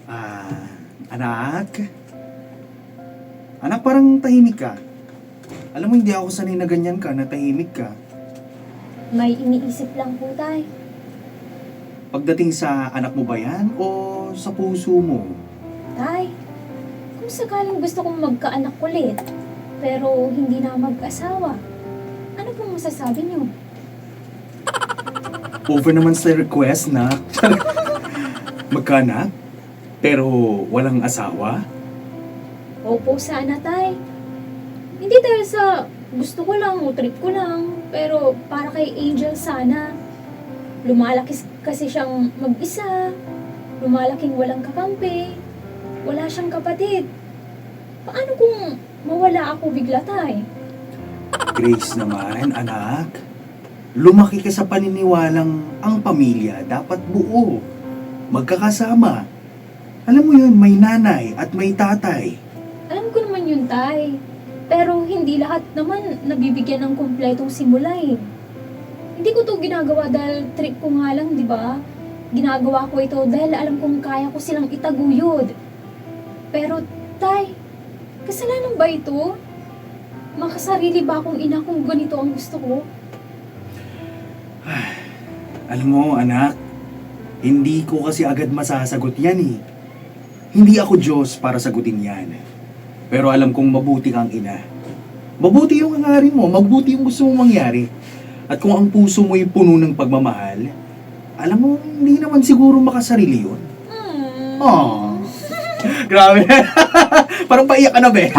Ah, anak? Anak, parang tahimik ka. Alam mo, hindi ako sanay na ganyan ka, na tahimik ka. May iniisip lang po, tay. Pagdating sa anak mo ba yan o sa puso mo? Tay, kung sakaling gusto kong magkaanak ulit, pero hindi na mag-asawa, ano pong masasabi niyo? Over naman sa request na magkaanak, pero walang asawa? Opo, sana, tay. Hindi dahil sa gusto ko lang o trip ko lang, pero para kay Angel sana. Lumalaki kasi siyang mag-isa, lumalaking walang kakampi, wala siyang kapatid. Paano kung mawala ako bigla, tay? Grace naman, anak. Lumaki ka sa paniniwalang ang pamilya dapat buo. Magkakasama. Alam mo yun, may nanay at may tatay. Alam ko naman yun, tay. Pero hindi lahat naman nabibigyan ng kumpletong simula eh. Hindi ko to ginagawa dahil trip ko nga lang, di ba? Ginagawa ko ito dahil alam kong kaya ko silang itaguyod. Pero, tay, kasalanan ba ito? Makasarili ba akong ina kung ganito ang gusto ko? Alam mo, anak, hindi ko kasi agad masasagot yan eh. Hindi ako Diyos para sagutin yan. Pero alam kong mabuti kang ina. Mabuti yung hangarin mo, mabuti yung gusto mong mangyari. At kung ang puso mo'y puno ng pagmamahal, alam mo, hindi naman siguro makasarili yun. Aww. Grabe. Parang paiyak ka na, be.